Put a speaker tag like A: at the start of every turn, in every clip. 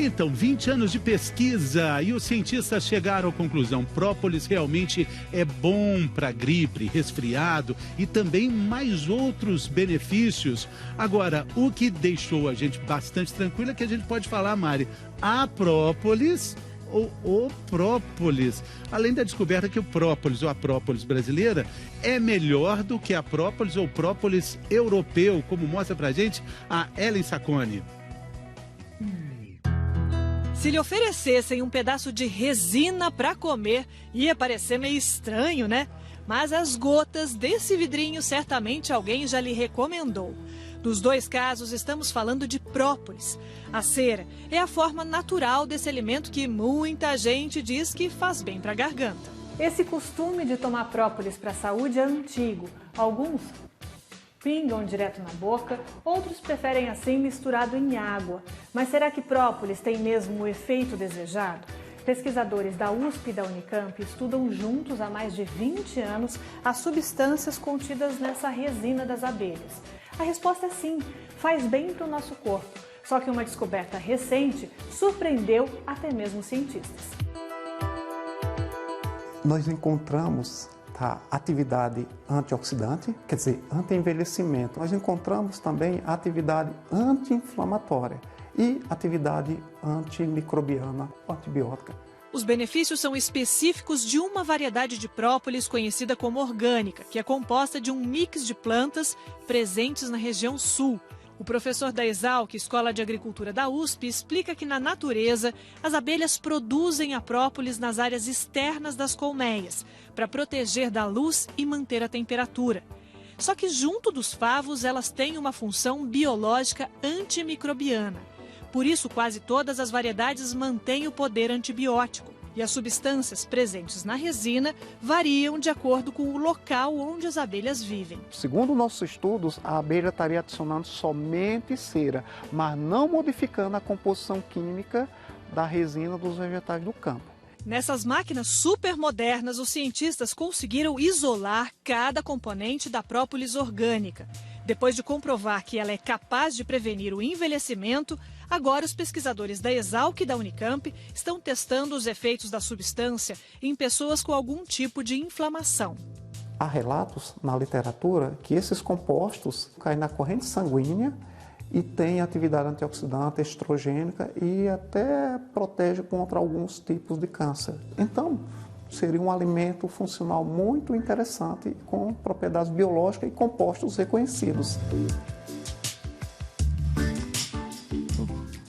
A: Então, 20 anos de pesquisa e os cientistas chegaram à conclusão: própolis realmente é bom para gripe, resfriado e também mais outros benefícios. Agora, o que deixou a gente bastante tranquilo é que a gente pode falar, Mari, a própolis ou o própolis. Além da descoberta que o própolis ou a própolis brasileira é melhor do que a própolis ou própolis europeu, como mostra pra gente a Ellen Sacconi.
B: Se lhe oferecessem um pedaço de resina para comer, ia parecer meio estranho, né? Mas as gotas desse vidrinho certamente alguém já lhe recomendou. Nos dois casos, estamos falando de própolis. A cera é a forma natural desse alimento que muita gente diz que faz bem para a garganta.
C: Esse costume de tomar própolis para a saúde é antigo. Alguns pingam direto na boca, outros preferem assim misturado em água. Mas será que própolis tem mesmo o efeito desejado? Pesquisadores da USP e da Unicamp estudam juntos há mais de 20 anos as substâncias contidas nessa resina das abelhas. A resposta é sim, faz bem para o nosso corpo. Só que uma descoberta recente surpreendeu até mesmo os cientistas.
D: Nós encontramos a atividade antioxidante, quer dizer, anti-envelhecimento. Nós encontramos também a atividade anti-inflamatória e atividade antimicrobiana, antibiótica.
B: Os benefícios são específicos de uma variedade de própolis conhecida como orgânica, que é composta de um mix de plantas presentes na região sul. O professor da Exalc, Escola de Agricultura da USP, explica que na natureza as abelhas produzem a própolis nas áreas externas das colmeias, para proteger da luz e manter a temperatura. Só que junto dos favos elas têm uma função biológica antimicrobiana. Por isso, quase todas as variedades mantêm o poder antibiótico. E as substâncias presentes na resina variam de acordo com o local onde as abelhas vivem.
D: Segundo nossos estudos, a abelha estaria adicionando somente cera, mas não modificando a composição química da resina dos vegetais do campo.
B: Nessas máquinas super modernas, os cientistas conseguiram isolar cada componente da própolis orgânica. Depois de comprovar que ela é capaz de prevenir o envelhecimento, agora os pesquisadores da Exalc e da Unicamp estão testando os efeitos da substância em pessoas com algum tipo de inflamação.
D: Há relatos na literatura que esses compostos caem na corrente sanguínea e têm atividade antioxidante, estrogênica e até protege contra alguns tipos de câncer. Então, seria um alimento funcional muito interessante com propriedades biológicas e compostos reconhecidos.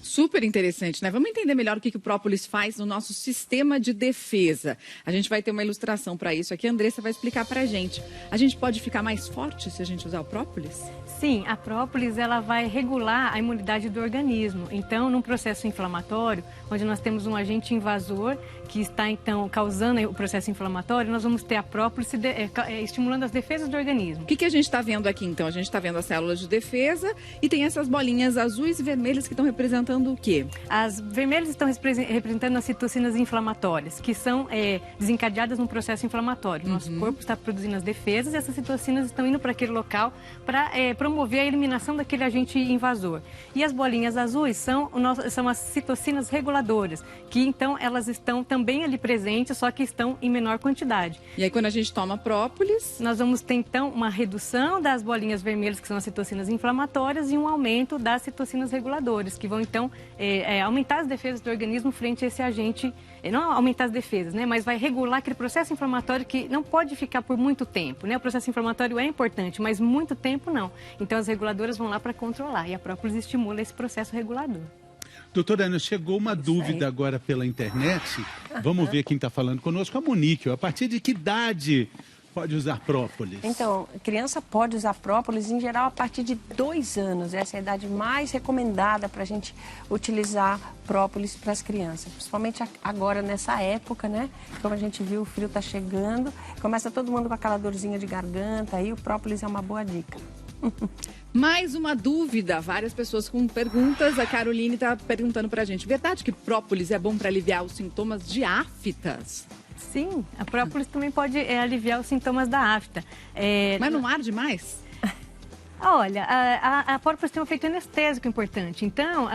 E: Super interessante, né? Vamos entender melhor o que o própolis faz no nosso sistema de defesa. A gente vai ter uma ilustração para isso aqui. A Andressa vai explicar para a gente. A gente pode ficar mais forte se a gente usar o própolis?
C: Sim, a própolis ela vai regular a imunidade do organismo. Então, num processo inflamatório, onde nós temos um agente invasor que está, então, causando o processo inflamatório, nós vamos ter a própolis estimulando as defesas do organismo.
E: O que a gente está vendo aqui, então? A gente está vendo as células de defesa e tem essas bolinhas azuis e vermelhas que estão representando o quê?
C: As vermelhas estão representando as citocinas inflamatórias, que são desencadeadas num processo inflamatório. Nosso corpo está produzindo as defesas e essas citocinas estão indo para aquele local para promover a eliminação daquele agente invasor. E as bolinhas azuis são as citocinas reguladoras, que então elas estão também ali presentes, só que estão em menor quantidade.
E: E aí quando a gente toma própolis,
C: nós vamos ter então uma redução das bolinhas vermelhas, que são as citocinas inflamatórias, e um aumento das citocinas reguladoras, que vão então aumentar as defesas do organismo frente a esse agente, não aumentar as defesas, né, mas vai regular aquele processo inflamatório que não pode ficar por muito tempo, né? O processo inflamatório é importante, mas muito tempo não. Então as reguladoras vão lá para controlar e a própolis estimula esse processo regulador.
A: Doutora Ana, chegou uma dúvida agora pela internet. Vamos ver quem está falando conosco, a Monique. A partir de que idade pode usar própolis?
F: Então, a criança pode usar própolis, em geral, a partir de 2 anos. Essa é a idade mais recomendada para a gente utilizar própolis para as crianças. Principalmente agora, nessa época, né? Como a gente viu, o frio está chegando. Começa todo mundo com aquela dorzinha de garganta. Aí o própolis é uma boa dica.
E: Mais uma dúvida, várias pessoas com perguntas. A Caroline está perguntando pra gente, verdade que própolis é bom para aliviar os sintomas de aftas?
G: Sim, a própolis também pode aliviar os sintomas da afta.
E: Mas não arde mais?
G: Olha, a própolis tem um efeito anestésico importante. Então,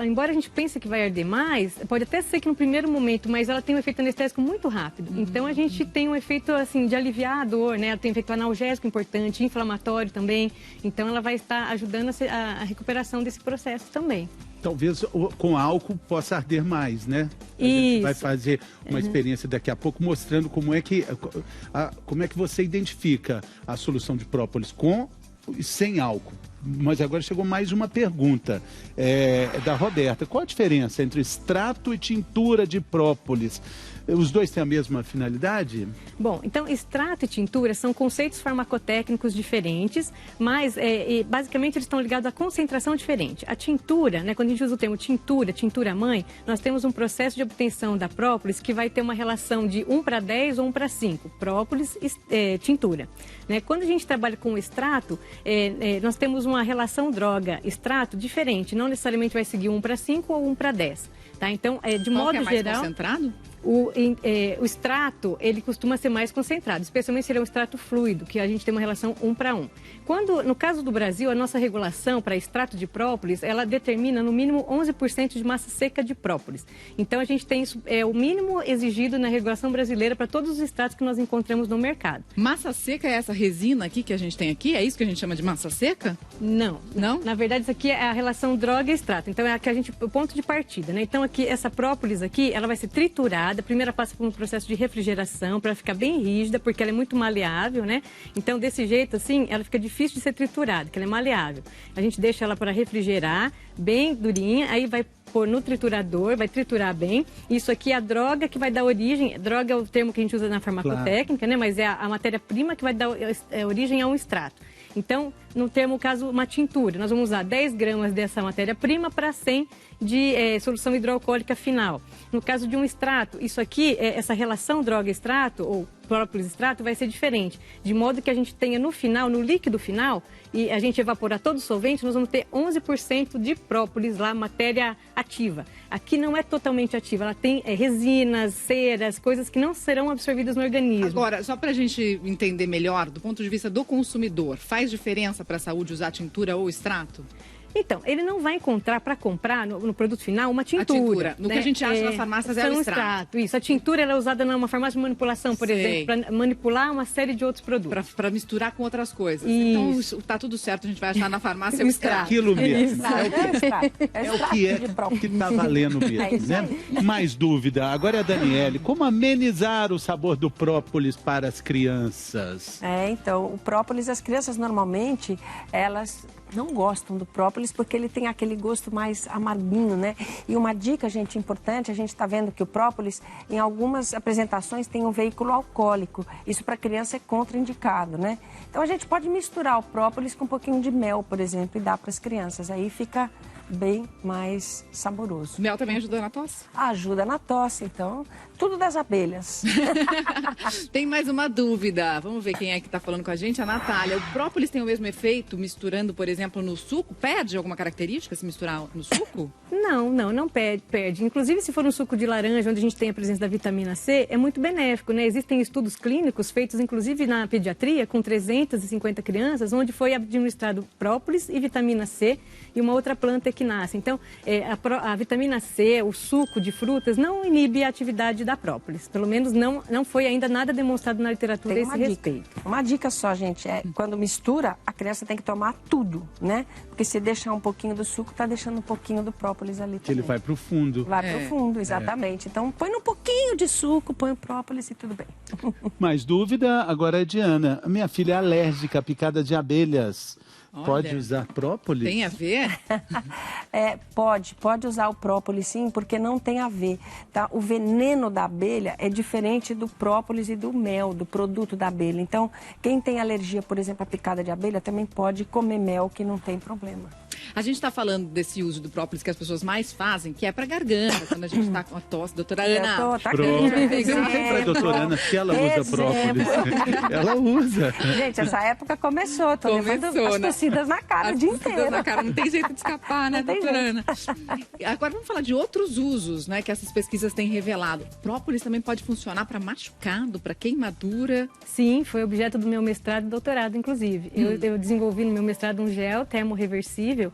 G: embora a gente pense que vai arder mais, pode até ser que no primeiro momento, mas ela tem um efeito anestésico muito rápido. Então, a gente tem um efeito, assim, de aliviar a dor, né? Ela tem um efeito analgésico importante, inflamatório também. Então, ela vai estar ajudando a recuperação desse processo também.
A: Talvez com álcool possa arder mais, né? A gente vai fazer uma experiência daqui a pouco mostrando como é que você identifica a solução de própolis com e sem álcool. Mas agora chegou mais uma pergunta da Roberta. Qual a diferença entre extrato e tintura de própolis? Os dois têm a mesma finalidade?
G: Bom, então extrato e tintura são conceitos farmacotécnicos diferentes, mas basicamente eles estão ligados à concentração diferente. A tintura, né, quando a gente usa o termo tintura-mãe, nós temos um processo de obtenção da própolis que vai ter uma relação de 1:10 ou 1:5, própolis tintura. Né? Quando a gente trabalha com o extrato, nós temos uma relação droga-extrato diferente, não necessariamente vai seguir 1:5 ou 1:10. Tá? Então, de modo
E: que é mais
G: geral,
E: concentrado?
G: O extrato, ele costuma ser mais concentrado, especialmente se ele é um extrato fluido, que a gente tem uma relação 1:1. No caso do Brasil, a nossa regulação para extrato de própolis, ela determina no mínimo 11% de massa seca de própolis. Então, a gente tem isso, o mínimo exigido na regulação brasileira para todos os extratos que nós encontramos no mercado.
E: Massa seca é essa resina aqui que a gente tem aqui? É isso que a gente chama de massa seca?
G: Não.
E: Não?
G: Na verdade, isso aqui é a relação droga-extrato. Então, é o ponto de partida, né? Então, aqui, essa própolis aqui, ela vai ser triturada. Primeiro, ela passa por um processo de refrigeração para ficar bem rígida, porque ela é muito maleável, né? Então, desse jeito, assim, ela fica difícil de ser triturada, porque ela é maleável. A gente deixa ela para refrigerar, bem durinha, aí vai pôr no triturador, vai triturar bem. Isso aqui é a droga que vai dar origem, droga é o termo que a gente usa na farmacotécnica, né? Mas é a matéria-prima que vai dar origem a um extrato. Então, no caso, uma tintura. Nós vamos usar 10 gramas dessa matéria-prima para 100 de solução hidroalcoólica final. No caso de um extrato, isso aqui, essa relação droga-extrato ou própolis-extrato vai ser diferente. De modo que a gente tenha no final, no líquido final, e a gente evaporar todo o solvente, nós vamos ter 11% de própolis lá, matéria ativa. Aqui não é totalmente ativa, ela tem resinas, ceras, coisas que não serão absorvidas no organismo.
E: Agora, só para a gente entender melhor, do ponto de vista do consumidor, faz diferença para a saúde usar tintura ou extrato?
G: Então, ele não vai encontrar para comprar no produto final uma tintura.
E: A tintura. No que a gente acha nas farmácias é o extrato.
G: Isso. A tintura ela é usada numa farmácia de manipulação, por exemplo, para manipular uma série de outros produtos.
E: Para misturar com outras coisas.
G: Isso.
E: Então, tá tudo certo. A gente vai achar na farmácia o extrato.
A: Aquilo mesmo.
F: É
A: o que está valendo mesmo, né? Mais dúvida. Agora é a Daniele. Como amenizar o sabor do própolis para as crianças?
F: Então, o própolis, as crianças normalmente, elas não gostam do própolis porque ele tem aquele gosto mais amarguinho, né? E uma dica, gente, importante, a gente está vendo que o própolis, em algumas apresentações, tem um veículo alcoólico. Isso para criança é contraindicado, né? Então, a gente pode misturar o própolis com um pouquinho de mel, por exemplo, e dar para as crianças. Aí fica bem mais saboroso.
E: Mel também ajuda na tosse?
F: Ajuda na tosse, então, tudo das abelhas.
E: Tem mais uma dúvida. Vamos ver quem é que está falando com a gente. A Natália. O própolis tem o mesmo efeito misturando, por exemplo, no suco? Perde alguma característica se misturar no suco?
G: Não perde. Inclusive, se for um suco de laranja, onde a gente tem a presença da vitamina C, é muito benéfico, né? Existem estudos clínicos feitos, inclusive, na pediatria, com 350 crianças, onde foi administrado própolis e vitamina C e uma outra planta que nasce. Então, a vitamina C, o suco de frutas, não inibe a atividade da própolis. Pelo menos não foi ainda nada demonstrado na literatura a esse respeito.
F: Uma dica só, gente, quando mistura, a criança tem que tomar tudo, né? Porque se deixar um pouquinho do suco, tá deixando um pouquinho do própolis ali também.
A: Ele vai pro fundo.
F: Vai pro fundo, exatamente. Então, põe um pouquinho de suco, põe o própolis e tudo bem.
A: Mais dúvida, agora é Diana. Minha filha é alérgica à picada de abelhas.
E: Olha,
A: pode usar própolis?
E: Tem a ver?
F: Pode usar o própolis sim, porque não tem a ver, tá? O veneno da abelha é diferente do própolis e do mel, do produto da abelha. Então, quem tem alergia, por exemplo, à picada de abelha, também pode comer mel, que não tem problema.
E: A gente está falando desse uso do própolis que as pessoas mais fazem, que é para garganta, quando a gente está com a tosse. Doutora Ana,
A: Perguntei para a doutora Ana se ela usa própolis. Ela usa.
F: Gente, essa época começou. Tô levando as curtidas na cara o dia inteiro.
E: Na cara, não tem jeito de escapar, né,
F: Não tem
E: doutora Ana? Agora vamos falar de outros usos, né, que essas pesquisas têm revelado. Própolis também pode funcionar para machucado, para queimadura.
G: Sim, foi objeto do meu mestrado e doutorado, inclusive. Eu desenvolvi no meu mestrado um gel termorreversível,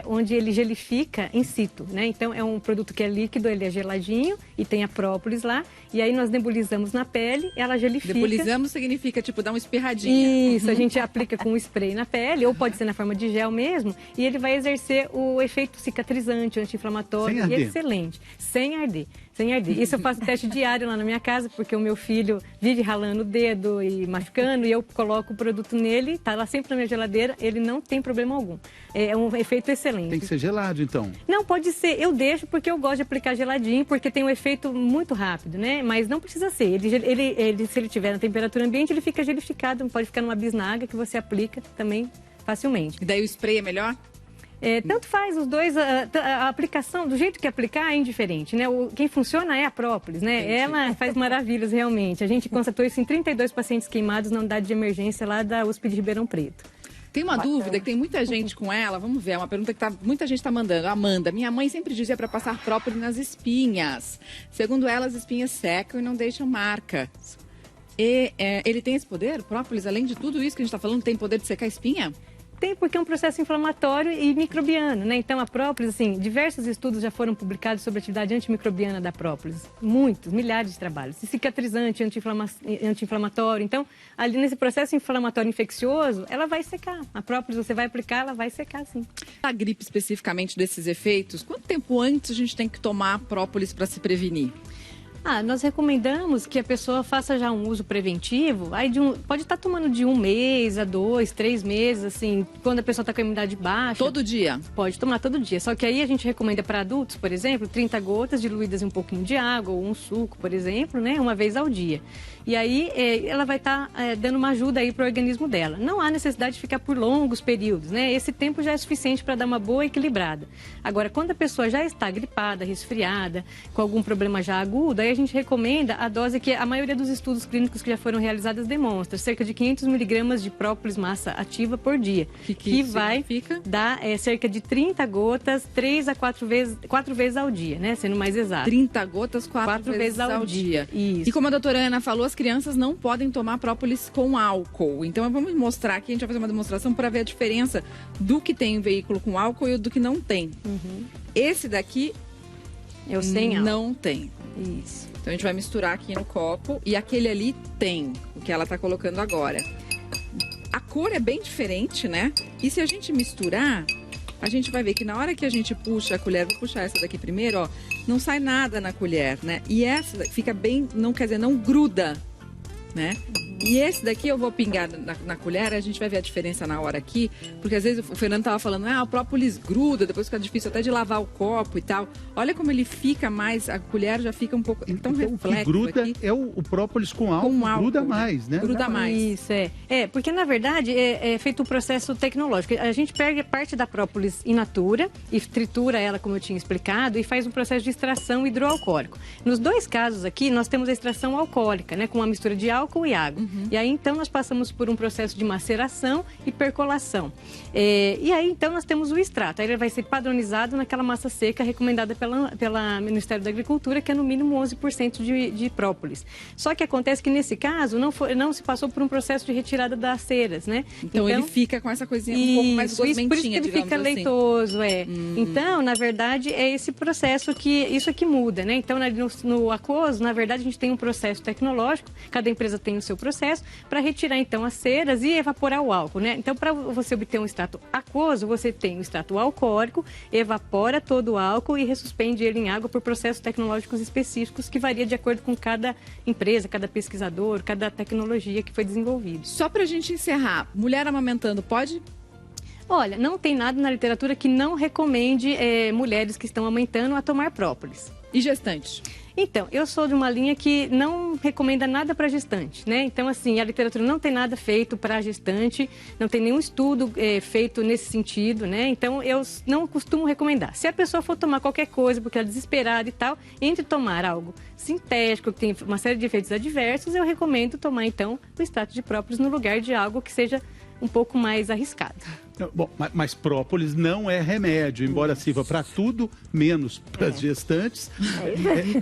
G: onde ele gelifica in situ, né? Então, é um produto que é líquido, ele é geladinho e tem a própolis lá. E aí nós nebulizamos na pele, ela gelifica.
E: Nebulizamos significa, tipo, dar uma espirradinha.
G: Isso, a gente aplica com um spray na pele, ou pode ser na forma de gel mesmo, e ele vai exercer o efeito cicatrizante, anti-inflamatório, e excelente, sem arder. Sem arder. Isso eu faço teste diário lá na minha casa, porque o meu filho vive ralando o dedo e machucando, e eu coloco o produto nele, tá lá sempre na minha geladeira, ele não tem problema algum. É um efeito excelente.
A: Tem que ser gelado, então?
G: Não, pode ser. Eu deixo porque eu gosto de aplicar geladinho, porque tem um efeito muito rápido, né? Mas não precisa ser. Ele, se ele estiver na temperatura ambiente, ele fica gelificado, pode ficar numa bisnaga que você aplica também facilmente.
E: E daí o spray é melhor?
G: Tanto faz os dois, a aplicação, do jeito que aplicar é indiferente, né? Quem funciona é a própolis, né? Entendi. Ela faz maravilhas realmente. A gente constatou isso em 32 pacientes queimados na unidade de emergência lá da USP de Ribeirão Preto.
E: Tem uma dúvida que tem muita gente com ela, vamos ver, é uma pergunta que muita gente está mandando. Amanda, minha mãe sempre dizia para passar própolis nas espinhas. Segundo ela, as espinhas secam e não deixam marcas. Ele tem esse poder, o própolis, além de tudo isso que a gente está falando, tem poder de secar a espinha?
G: Tem, porque é um processo inflamatório e microbiano, né? Então, a própolis, assim, diversos estudos já foram publicados sobre a atividade antimicrobiana da própolis. Muitos, milhares de trabalhos. E cicatrizante, anti-inflamatório. Então, ali nesse processo inflamatório infeccioso, ela vai secar. A própolis, você vai aplicar, ela vai secar, sim.
E: A gripe, especificamente, desses efeitos, quanto tempo antes a gente tem que tomar própolis para se prevenir?
G: Nós recomendamos que a pessoa faça já um uso preventivo, aí pode estar tomando de 1 mês a 2, 3 meses, assim, quando a pessoa está com a imunidade baixa.
E: Todo dia?
G: Pode tomar todo dia, só que aí a gente recomenda para adultos, por exemplo, 30 gotas diluídas em um pouquinho de água ou um suco, por exemplo, né, uma vez ao dia. E aí ela vai estar dando uma ajuda aí para o organismo dela. Não há necessidade de ficar por longos períodos, né? Esse tempo já é suficiente para dar uma boa equilibrada. Agora, quando a pessoa já está gripada, resfriada, com algum problema já agudo, aí a gente recomenda a dose que a maioria dos estudos clínicos que já foram realizados demonstra, cerca de 500 miligramas de própolis massa ativa por dia, que vai dar cerca de 30 gotas 3 a 4 vezes ao dia, né? Sendo mais exato.
E: 30 gotas 4 vezes ao dia.
G: Isso.
E: E como a doutora Ana falou, as crianças não podem tomar própolis com álcool. Então, vamos mostrar aqui, a gente vai fazer uma demonstração para ver a diferença do que tem veículo com álcool e do que não tem. Esse daqui
G: eu sem álcool.
E: Não tem.
G: Isso.
E: Então, a gente vai misturar aqui no copo e aquele ali tem, o que ela está colocando agora. A cor é bem diferente, né? E se a gente misturar, a gente vai ver que na hora que a gente puxa a colher, vou puxar essa daqui primeiro, ó, não sai nada na colher, né? E essa fica bem, não quer dizer, não gruda, né? E esse daqui eu vou pingar na colher, a gente vai ver a diferença na hora aqui, porque às vezes o Fernando tava falando, o própolis gruda, depois fica difícil até de lavar o copo e tal. Olha como ele fica mais, a colher já fica um pouco, então reflexo.
A: O que gruda aqui é o própolis com álcool, gruda mais, né?
E: Gruda mais.
G: Isso, porque na verdade é feito um processo tecnológico. A gente pega parte da própolis in natura e tritura ela, como eu tinha explicado, e faz um processo de extração hidroalcoólico. Nos dois casos aqui, nós temos a extração alcoólica, né, com uma mistura de álcool e água. E aí, então, nós passamos por um processo de maceração e percolação. E aí, então, nós temos o extrato. Aí ele vai ser padronizado naquela massa seca recomendada pelo Ministério da Agricultura, que é no mínimo 11% de própolis. Só que acontece que, nesse caso, não se passou por um processo de retirada das ceras, né?
E: Então ele fica com essa coisinha um pouco mais gosmentinha,
G: por isso que ele fica leitoso, Então, na verdade, é esse processo isso é que muda, né? Então, no aquoso, na verdade, a gente tem um processo tecnológico, cada empresa tem o seu processo, para retirar, então, as ceras e evaporar o álcool, né? Então, para você obter um extrato aquoso, você tem o extrato alcoólico, evapora todo o álcool e ressuspende ele em água por processos tecnológicos específicos que varia de acordo com cada empresa, cada pesquisador, cada tecnologia que foi desenvolvida.
E: Só para a gente encerrar, mulher amamentando pode?
G: Olha, não tem nada na literatura que não recomende mulheres que estão amamentando a tomar própolis.
E: E gestantes?
G: Então, eu sou de uma linha que não recomenda nada para gestante, né? Então, assim, a literatura não tem nada feito para gestante, não tem nenhum estudo feito nesse sentido, né? Então, eu não costumo recomendar. Se a pessoa for tomar qualquer coisa, porque ela é desesperada e tal, entre tomar algo sintético, que tem uma série de efeitos adversos, eu recomendo tomar, então, o extrato de própolis no lugar de algo que seja um pouco mais arriscado.
A: Bom, mas própolis não é remédio, embora sirva para tudo, menos para as gestantes.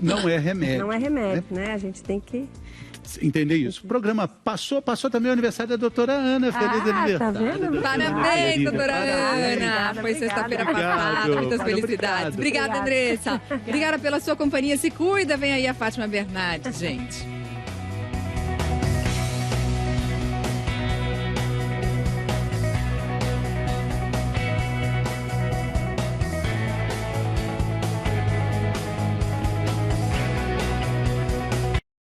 A: Não é remédio.
F: Não é remédio, né? A gente tem que
A: entender isso. O programa passou também o aniversário da doutora Ana. Feliz aniversário.
F: Tá vendo?
E: Parabéns, doutora Ana.
F: Obrigada,
E: Foi sexta-feira passada.
A: Obrigado.
E: Muitas felicidades. Obrigada, Andressa. Obrigada pela sua companhia. Se cuida. Vem aí a Fátima Bernardes, gente.